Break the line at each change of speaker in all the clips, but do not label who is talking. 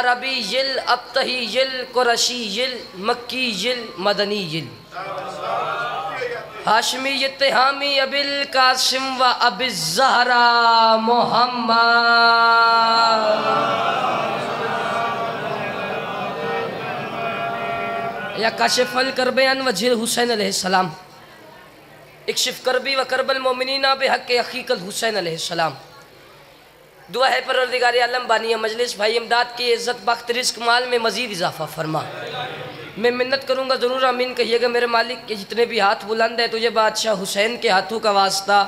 अरबी जिल अब्तही जिल कुरशी जिल मक्की जिल मदनी जिल हाशमी इत्तिहामी अबिल कासिम व अबिल ज़हरा मोहम्मद या काशिफल करबयान व जिल हुसैन अलैहिस्सलाम इक्शिफ करबी व करबल मोमिनीना बेहक़ हक़ीक़त हुसैन अलैहिस्सलाम। दुआ है परवरदिगार आलम बानी मजलिस भाई इमदाद की इज़्ज़त बख्त रिज़्क़ माल में मज़ीद इजाफ़ा फरमा। मैं मिन्नत करूँगा ज़रूर आमीन कहिएगा मेरे मालिक के जितने भी हाथ बुलंद है तुझे बादशाह हुसैन के हाथों का वास्ता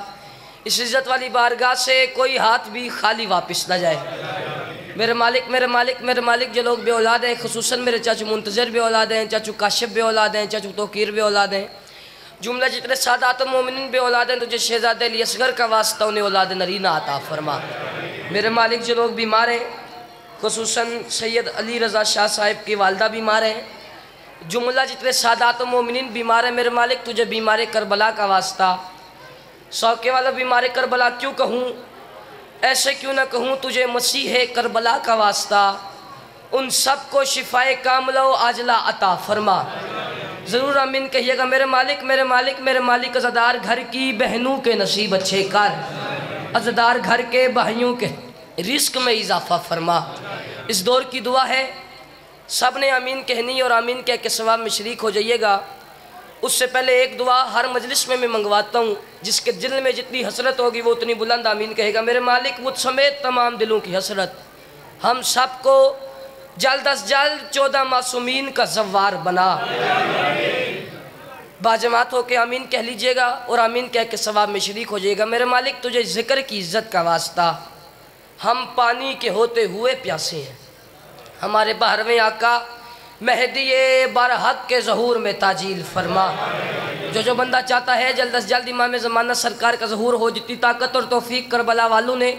इस इज़्ज़त वाली बारगाह से कोई हाथ भी खाली वापस ना जाए। मेरे मालिक मेरे मालिक मेरे मालिक जो लोग बे औलाद हैं, खुसूसन मेरे चाचू मुंतज़र बे औलाद हैं, चाचू काशिफ बे औलाद हैं, चाचू तोकीर बे औलाद हैं, जुमला जितने सादात मोमिनीन बे औलाद हैं तुझे शहज़ादे अली असगर का वास्ता उन्हें औलाद नरीना अता फरमा। मेरे मालिक जो लोग बीमार हैं, खुसूसन सैयद अली रज़ा शाह साहिब की वालदा बीमार हैं, जुमला जितने सादात मोमिनीन बीमार हैं, मेरे मालिक तुझे बीमार करबला का वास्ता सौके वाला बीमार करबला क्यों कहूँ, ऐसे क्यों ना कहूँ, तुझे मसीह करबला का वास्ता उन सब को शिफाए कामला व आजला अता फरमा। ज़रूर आमीन कहिएगा मेरे मालिक मेरे मालिक मेरे मालिक अज़ादार घर की बहनों के नसीब अच्छे कर, अज़ादार घर के भाइयों के रिस्क में इजाफ़ा फरमा। इस दौर की दुआ है, सब ने आमीन कहनी और आमीन कह के सवाब में शरीक हो जाइएगा। उससे पहले एक दुआ हर मजलिस में मैं मंगवाता हूँ, जिसके दिल में जितनी हसरत होगी वो उतनी बुलंद आमीन कहेगा। मेरे मालिक मुझ समेत तमाम दिलों की हसरत हम सबको जल्द अज जल्द 14 मासूमीन का ज़व्वार बना। बाजमात हो के आमीन कह लीजिएगा और आमीन कह के सवाब में शरीक हो जाइएगा। मेरे मालिक तुझे ज़िक्र की इज़्ज़त का वास्ता हम पानी के होते हुए प्यासे हैं, हमारे 12वें आका मेहदी बरहक के ज़हूर में ताजील फरमा। जो बंदा चाहता है जल्द अज जल्द इमाम ज़माना सरकार का ज़हूर हो, जितनी ताकत और तौफीक करबला वालों ने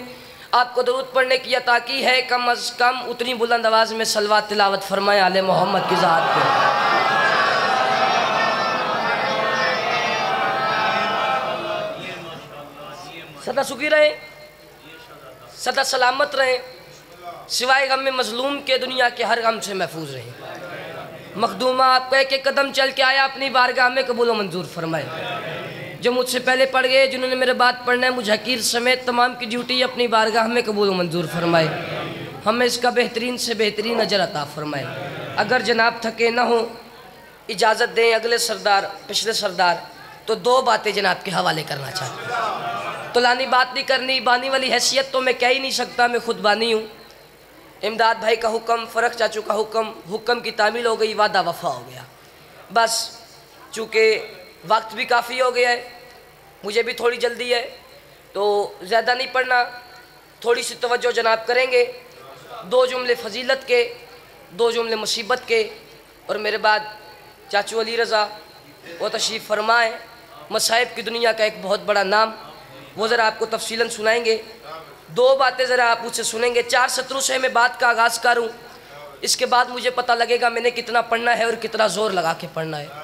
आपको दरूद पढ़ने की अता की है, कम अज़ कम उतनी बुलंद आवाज़ में सलवात तिलावत फरमाए आले मोहम्मद की ज़ात पे। सदा सुखी रहें, सदा सलामत रहें, सिवाय गम में मजलूम के दुनिया के हर गम से महफूज रहें। मखदूमा आपका एक एक कदम चल के आया अपनी बारगाह में कबूल व मंजूर फरमाए। जो मुझसे पहले पढ़ गए, जिन्होंने मेरे बात पढ़ना है, मुझ हकीर समेत तमाम की ड्यूटी अपनी बारगाह में कबूल व मंजूर फरमाए। हमें इसका बेहतरीन से बेहतरीन अजर अता फरमाए। अगर जनाब थके ना हो, इजाज़त दें अगले सरदार पिछले सरदार तो 2 बातें जनाब के हवाले करना चाहते हैं। तो लानी बात नहीं करनी, बानी वाली हैसियत तो मैं कह ही नहीं सकता, मैं खुद बानी हूँ। इमदाद भाई का हुक्म, फ़र्क चाचू का हुक्म, हुक्म की तामील हो गई, वादा वफ़ा हो गया। बस चूँकि वक्त भी काफ़ी हो गया है, मुझे भी थोड़ी जल्दी है, तो ज़्यादा नहीं पढ़ना, थोड़ी सी तवज्जो जनाब करेंगे। 2 जुमले फ़जीलत के, 2 जुमले मुसीबत के, और मेरे बाद चाचू अली रज़ा वो तशरीफ़ फरमाए, मसाइब की दुनिया का एक बहुत बड़ा नाम, वो ज़रा आपको तफसीलन सुनाएंगे। 2 बातें ज़रा आप मुझसे सुनेंगे। 4 सत्रों से मैं बात का आगाज़ करूँ, इसके बाद मुझे पता लगेगा मैंने कितना पढ़ना है और कितना ज़ोर लगा के पढ़ना है।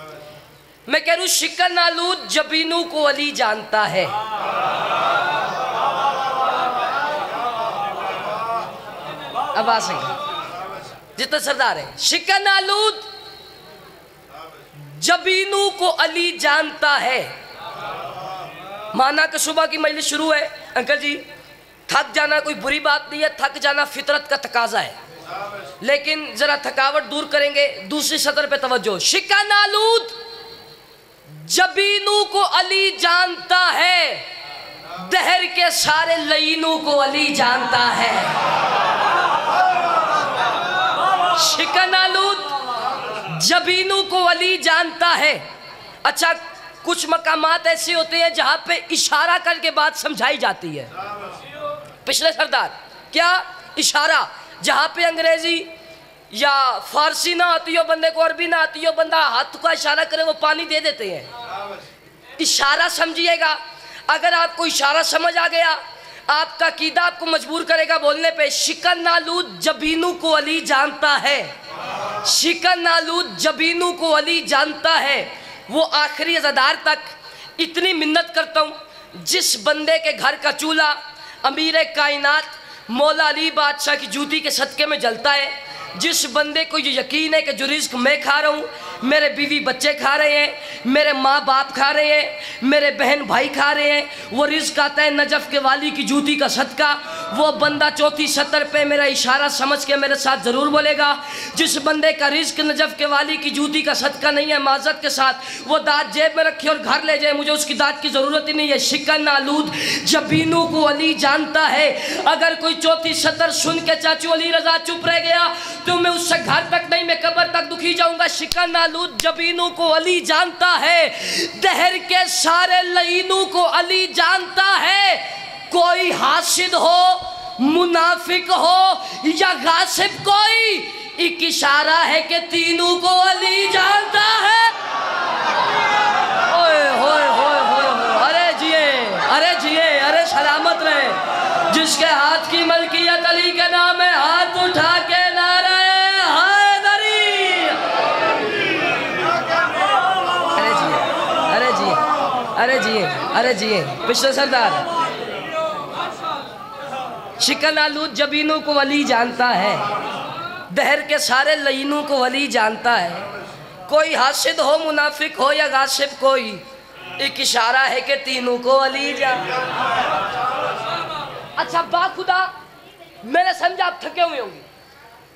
मैं कह रहा हूँ शिकन आलूद जबीनों को अली जानता है। अब आ सके जितना सरदार है, शिकन आलूद जबीनों को अली जानता है। माना कि सुबह की मजलिस शुरू है, अंकल जी थक जाना कोई बुरी बात नहीं है, थक जाना फितरत का तकाजा है, लेकिन जरा थकावट दूर करेंगे। दूसरी सतर पे तवज्जो। शिकन आलूद जबीनों को अली जानता है, दहर के सारे लईनों को अली जानता है। शिकन आलूद जबीनों को अली जानता है। अच्छा, कुछ मकामात ऐसे होते हैं जहां पे इशारा करके बात समझाई जाती है। पिछले सरदार क्या इशारा, जहां पे अंग्रेजी या फारसी ना आती हो बंदे को, अरबी ना आती हो, बंदा हाथ का इशारा करे वो पानी दे देते हैं। इशारा समझिएगा, अगर आपको इशारा समझ आ गया, आपका कीदा आपको मजबूर करेगा बोलने पे। शिकन नालूद जबीनों को अली जानता है, शिकन नालूद जबीनों को अली जानता है। वो आखिरी अज़ादार तक इतनी मिन्नत करता हूँ, जिस बंदे के घर का चूल्हा अमीर कायनात मौला अली बादशाह की जूती के सदक़े में जलता है, जिस बंदे को ये यकीन है कि जो रिस्क मैं खा रहा हूँ, मेरे बीवी बच्चे खा रहे हैं, मेरे माँ बाप खा रहे हैं, मेरे बहन भाई खा रहे हैं, वो रिस्क आता है नजफ के वाली की जूती का सदका, वो बंदा चौथी सतर पे मेरा इशारा समझ के मेरे साथ ज़रूर बोलेगा। जिस बंदे का रिस्क नजफ के वाली की जूती का सदका नहीं है, माजत के साथ वो दाँत जेब में रखे और घर ले जाए, मुझे उसकी दाँत की ज़रूरत ही नहीं है। शिकन आलूद जबीनों को अली जानता है। अगर कोई चौथी सतर सुन के चाचू अली रजा चुप रह गया तो मैं उससे घर तक नहीं, मैं कब्र तक दुखी जाऊंगा। शिकन आलूद जबीनों को अली जानता है, दहर के सारे लईनों को अली जानता है। कोई हासिद हो, मुनाफिक हो या गासिब, कोई एक इशारा है कि तीनों को अली जानता है। ओए होए होए होए, अरे जिए, अरे जिए, अरे सलामत रहे। जिसके हाथ की मलकियत अली के नाम है, हाथ उठा के नारे हैदरी। अरे जिए, अरे जिए, अरे जिए, अरे जिए पिछले सरदार। शिकन आलूद जबीनों को वली जानता है, दहर के सारे लईनों को वली जानता है। कोई हासिद हो, मुनाफिक हो या गासिब, कोई एक इशारा है कि तीनों को वली जानता। अच्छा बाखुदा, मैंने समझा आप थके हुए होंगे,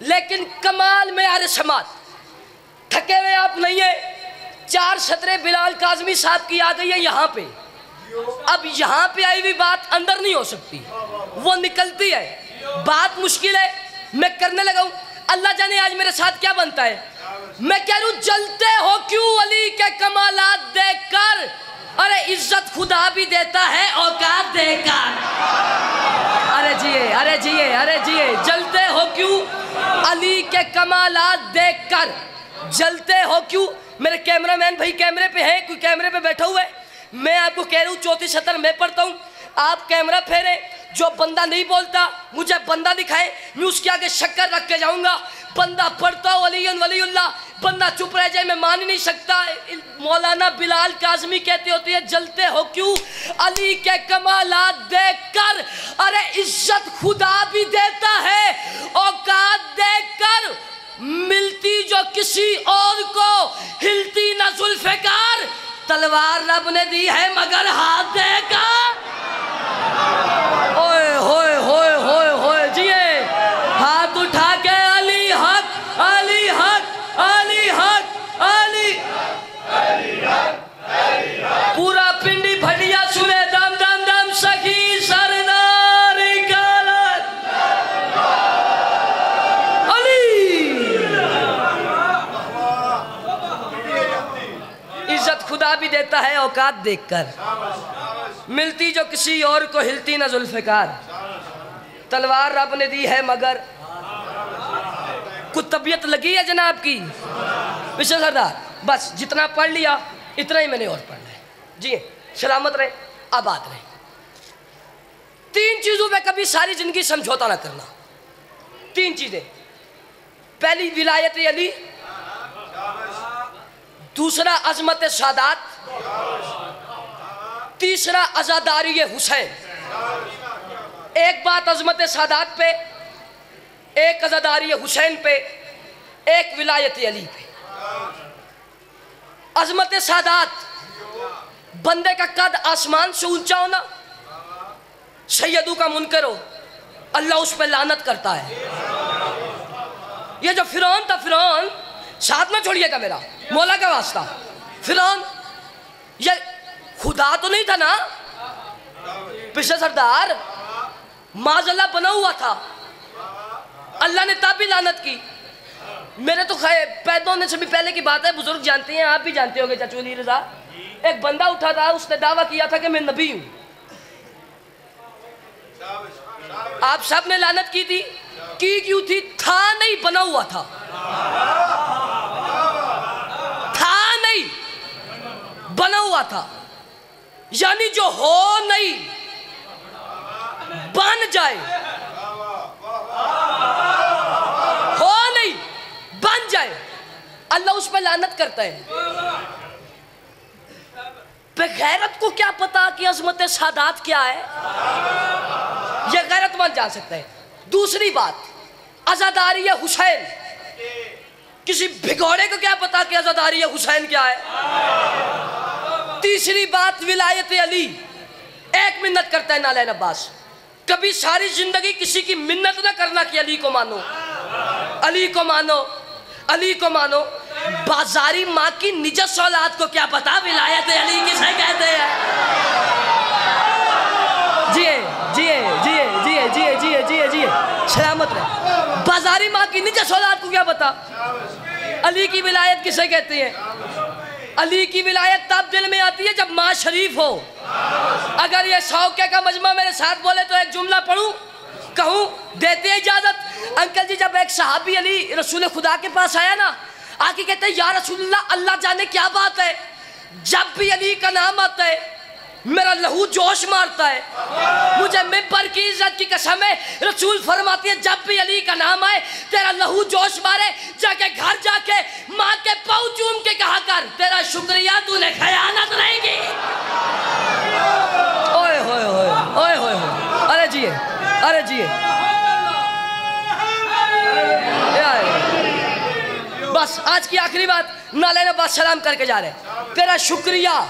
लेकिन कमाल में यार समाज थके हुए आप नहीं है। 4 सतरें बिलाल काज़मी साहब की आ गई है यहाँ पे। अब यहाँ पे आई हुई बात अंदर नहीं हो सकती, वो निकलती है। बात मुश्किल है, मैं करने लगा हूँ। अल्लाह जाने आज मेरे साथ क्या बनता है। मैं कह रहा हूँ जलते हो क्यों अली के कमालात देखकर। अरे इज्जत खुदा भी देता है औकात देकर। अरे जिए, अरे जिए, अरे जिए। जलते हो क्यों अली के कमालात देखकर, जलते हो क्यों। मेरे कैमरामैन भाई कैमरे पे हैं, कोई कैमरे पे बैठा हुआ है। मैं आपको कह रहा हूँ चौथी सतर मैं पढ़ता हूँ, आप कैमरा फेरे। जो बंदा नहीं बोलता मुझे बंदा दिखाए, मैं उसके आगे शक्कर रख के जाऊंगा। बंदा पढ़ता हो वलीयुन वलीउल्लाह, बंदा चुप रह जाए, मैं मान ही नहीं सकता। मौलाना बिलाल काज़मी कहते होते हैं जलते हो क्यों अली के कमालात देखकर। अरे इज्जत खुदा भी देता है औकात देखकर। मिलती जो किसी और को हिलती न जुल्फ़िकार। तलवार रब ने दी है मगर हाथ देकर। ओए होए होए होए होए जिए। हाथ उठा के अली हक, अली हक, अली हक, अली पूरा पिंडी भटिया सुने दम दम दम सखी सरदार गलत अली। इज्जत खुदा भी देता है औकात देखकर। मिलती जो किसी और को हिलती न जुल्फ़िकार। तलवार रब ने दी है मगर कुछ तबीयत लगी है जनाब की विशेष सरदार। बस जितना पढ़ लिया इतना ही मैंने और पढ़ना है। जी सलामत रहे, आबाद रहे। 3 चीज़ों पे कभी सारी जिंदगी समझौता ना करना। 3 चीज़ें। पहली विलायत अली, दूसरा अजमत सादात, तीसरा आज़ादारी हुसैन। एक बात अजमत सादात पे, एक आज़ादारी हुसैन पे, एक विलायत अली पे। अजमत सादात, बंदे का कद आसमान से ऊंचा होना, सैयदों का मुनकर हो, अल्लाह उस पर लानत करता है। ये जो फिरौन था, फिरौन साथ में छोड़िएगा मेरा मौला का वास्ता। फिरौन ये खुदा तो नहीं था ना पिछले सरदार, माज़ल्लाह बना हुआ था। अल्लाह ने तब भी लानत की। मेरे तो पैदा होने से भी पहले की बात है, बुजुर्ग जानते हैं, आप भी जानते होंगे चाचू अली रजा। एक बंदा उठा था, उसने दावा किया था कि मैं नबी हूं। आप सब ने लानत की थी। की क्यों थी? था नहीं, बना हुआ था। था नहीं, बना हुआ था। यानी जो हो नहीं बन जाए, हो नहीं बन जाए, अल्लाह उस पर लानत करता है। बेगैरत को क्या पता कि अजमत सादात क्या है, यह गैरतमंद जान सकता है। दूसरी बात, आज़ादारी हुसैन। किसी भिगोड़े को क्या पता कि आज़ादारी हुसैन क्या है। तीसरी बात विलायत अली, एक मिन्नत करता है नालैन अब्बास, कभी सारी जिंदगी किसी की मिन्नत ना करना कि अली को मानो, अली को मानो, अली को मानो। बाजारी माँ की निजस औलाद को क्या पता विलायत अली किसे कहते हैं। जिए जिए जिए जिए जिए जिए जिए जिए सलामत रहे। बाजारी माँ की निजस औलाद को क्या पता अली की विलायत किसे कहते हैं। अली की विलायत तब दिल में आती है जब माँ शरीफ हो। अगर ये शौके का मजमा मेरे साथ बोले तो एक जुमला पढ़ूं, कहूं, देते हैं इजाजत। अंकल जी, जब एक सहाबी अली रसूल खुदा के पास आया ना, आके कहते हैं या रसूलल्लाह, अल्लाह जाने क्या बात है, जब भी अली का नाम आता है मेरा लहू जोश मारता है। मुझे मिंबर की इज्जत की कसम है, रसूल फरमाती है जब भी अली का नाम आए तेरा लहू जोश मारे, जाके घर जाके माँ के पाँव चूम के कहा कर तेरा शुक्रिया, तूने खयानत नहीं की। ओए होए होए ओए होए होए, अरे जिए, अरे जिए। बस आज की आखिरी बात, नालैन अब्बास सलाम करके जा रहे, तेरा शुक्रिया,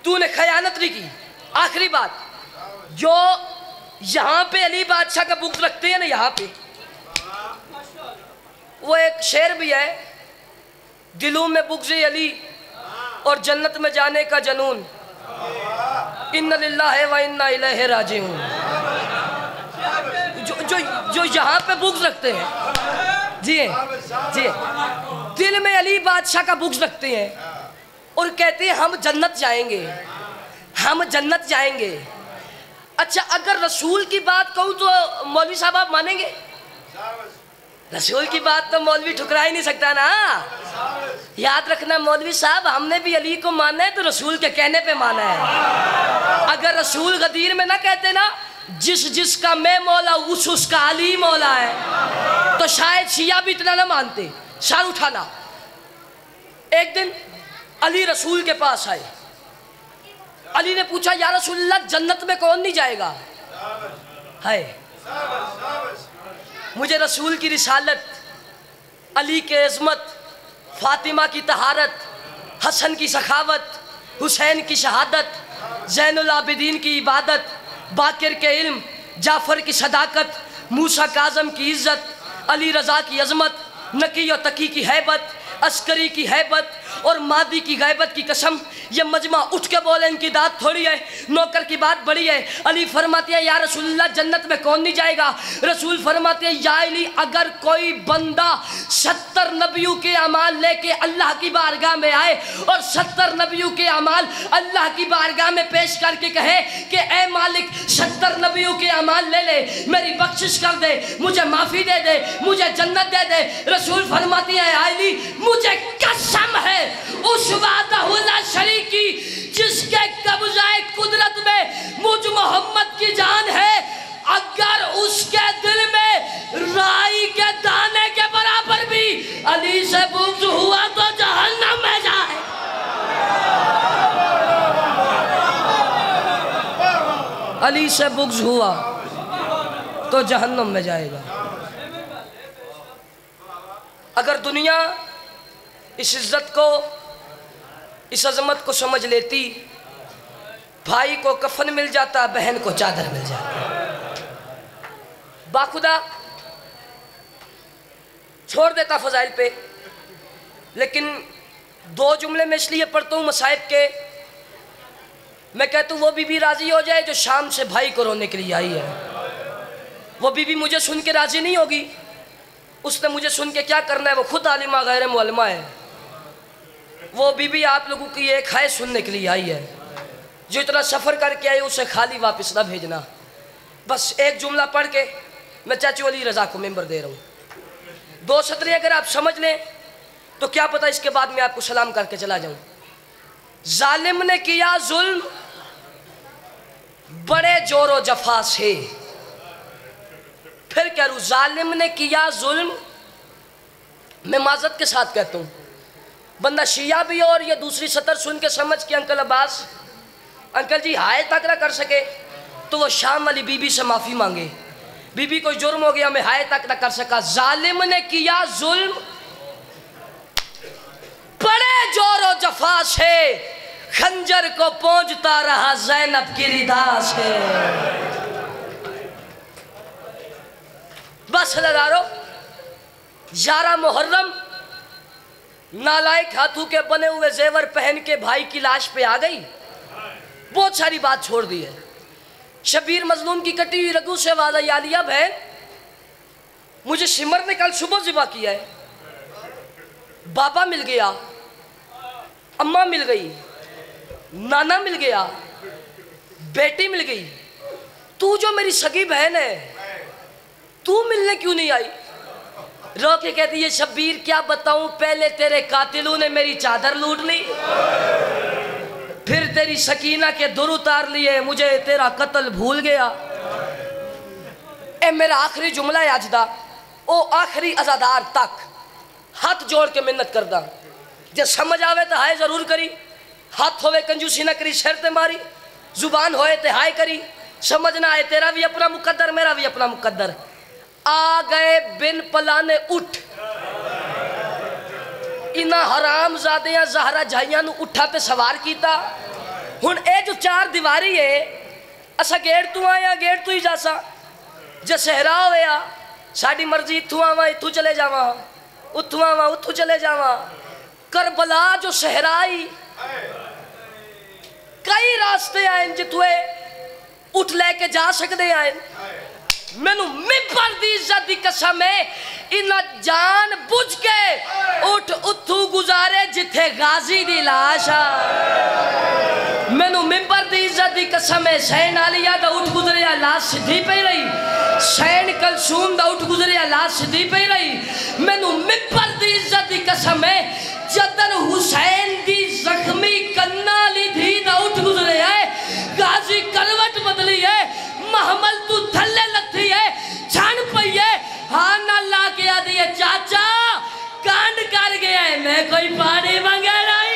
तूने खयानत नहीं की। आखिरी बात, जो यहाँ पे अली बादशाह का बुग़्ज़ रखते हैं ना, यहाँ पे वो एक शेर भी है, दिलों में बुग़्ज़ अली और जन्नत में जाने का जनून, इन्ना लिल्लाहि व इन्ना इलैहि राजिऊन। जो यहाँ पे बुग़्ज़ रखते हैं, जी जी, दिल में अली बादशाह का बुग़्ज़ रखते हैं और कहते हैं हम जन्नत जाएंगे, हम जन्नत जाएंगे। अच्छा, अगर रसूल की बात कहूँ तो मौलवी साहब आप मानेंगे? रसूल की बात तो मौलवी ठुकरा ही नहीं सकता ना। याद रखना मौलवी साहब, हमने भी अली को माना है तो रसूल के कहने पे माना है। अगर रसूल गदीर में ना कहते ना जिस जिसका मैं मौला उस उसका अली मौला है, तो शायद शिया भी इतना ना मानते। सर उठाना। एक दिन अली रसूल के पास आए, अली ने पूछा या रसूलल्लाह जन्नत में कौन नहीं जाएगा है। मुझे रसूल की रिसालत, अली के इज़्मत, फातिमा की तहारत, हसन की सखावत, हुसैन की शहादत, ज़ैनुल आबिदीन की इबादत, बाकिर के इल्म, जाफ़र की सदाकत, मूसा काज़म की इज़्ज़त, अली रज़ा की अज़मत, नकी और तकी की हैबत, अस्करी की हैबत और मादी की गैबत की कसम, ये मजमा उठ के बोले इनकी दात थोड़ी है, नौकर की बात बड़ी है। अली फरमाते हैं या रसूलल्लाह जन्नत में कौन नहीं जाएगा। रसूल फरमाते हैं या अली, अगर कोई बंदा 70 नबियों के अमाल लेके अल्लाह की बारगाह में आए और 70 नबियों के अमाल अल्लाह की बारगाह में पेश करके कहे कि ए मालिक 70 नबियों के अमाल ले ले, मेरी बख्शिश कर दे, मुझे माफ़ी दे दे, मुझे जन्नत दे दे। रसूल फरमाती है अली, मुझे कसम है उस वाहदहुल्ला शरीक की जिसके कब्ज़ाए कुदरत में मुझ मोहम्मद की जान है, अगर उसके दिल में राई के दाने के बराबर भी अली से बुग़्ज़ हुआ तो जहन्नम में जाए। अली से बुग़्ज़ हुआ तो जहन्नम में जाएगा। अगर दुनिया इस इज़्ज़त को, इस अज़मत को समझ लेती, भाई को कफन मिल जाता, बहन को चादर मिल जाती। बाखुदा छोड़ देता फ़ज़ाइल पे, लेकिन 2 जुमले में इसलिए पढ़ता हूँ मसाइब के, मैं कहता हूँ वो बीबी राज़ी हो जाए जो शाम से भाई को रोने के लिए आई है। वो बीबी मुझे सुन के राज़ी नहीं होगी, उसने मुझे सुन के क्या करना है, वो खुद आलिमा गैर मुअल्लिमा है। वो बीबी आप लोगों की एक है सुनने के लिए आई है, जो इतना सफ़र करके आई उसे खाली वापस ना भेजना। बस एक जुमला पढ़ के मैं चाचू अली रज़ा को मेंबर दे रहा हूँ। 2 सतरें अगर आप समझ लें तो क्या पता इसके बाद मैं आपको सलाम करके चला जाऊँ। जालिम ने किया जुल्म बड़े जोरो जफा से, फिर कह रूँ जालिम ने किया जुल्म, मैं माज़रत के साथ कहता हूँ, बंदा शिया भी हो और ये दूसरी सतर सुन के समझ के अंकल अब्बास अंकल जी हाय तक ना कर सके तो वो शाम वाली बीबी से माफ़ी मांगे। बीबी कोई जुर्म हो गया, मैं हाय तक ना कर सका। जालिम ने किया जुल्म बड़े जोरो जफा से खंजर को पहुंचता रहा ज़ैनब की रिदा से। बस लदारो 11 मुहर्रम नालायक हाथों के बने हुए जेवर पहन के भाई की लाश पे आ गई। बहुत सारी बात छोड़ दी है। शबीर मजलूम की कटी हुई रगू से आवाज आई, आलिया बहन मुझे सिमर ने कल सुबह ज़िबा किया है। बाबा मिल गया, अम्मा मिल गई, नाना मिल गया, बेटी मिल गई, तू जो मेरी सगी बहन है तू मिलने क्यों नहीं आई? रो के कहती है, शब्बीर क्या बताऊं, पहले तेरे कातिलों ने मेरी चादर लूट ली, फिर तेरी सकीना के दुर उतार लिए, मुझे तेरा कत्ल भूल गया। ए मेरा आखिरी जुमला है अज दा, ओ आखिरी अजादार तक हाथ जोड़ के मिन्नत करदा, जे समझ आवे तो हाय जरूर करी, हाथ होवे कंजूसी ना करी, शर्त मारी, जुबान होए ते हाय करी, समझ ना आए तेरा भी अपना मुकद्दर मेरा भी अपना मुकद्दर। आ गए बिन पलाने उठ, इना हराम जादियां ज़हरा झाइयां नू उठा ते सवार कीता। हुण ए जो 4 दीवारी है, असा गेट तू आया गेट तू ही जासा, जे सहरा होया साड़ी मर्जी, इत्थू आवा इत्थू चले जावा, उत्थू आवा उत्थू चले जावा। करबला जो सहराई कई रास्ते आए जितुए उठ लेके जा सकते आए। मैनू मिंबर दी इज्जत दी कसम है, इना जान बुझ के उठ उथू गुजारे जिथे गाजी दी लाश आ। मैनू मिंबर दी इज्जत दी कसम है, सैन आलिया दा उठ गुजरिया लाश सीधी पे रही, सैन कलसूम दा उठ गुजरिया लाश सीधी पे रही। मैनू मिंबर दी इज्जत दी कसम है, जदन हुसैन दी जख्मी कन्ना ली धी दा उठ गुजरिया है, गाजी करवट बदली है, महमल तू थल्ले लथी है, छण पई है, हाँ ना ला के आदि है, चाचा कांड कर गया है, मैं कोई पानी मांगे नहीं।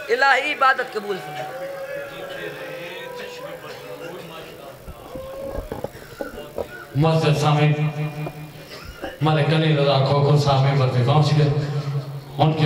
इलाही इबादत कबूल फरमा।
मस्जिद सामने मलिक अली रज़ा खोखर साहब में पहुंच गए। उनके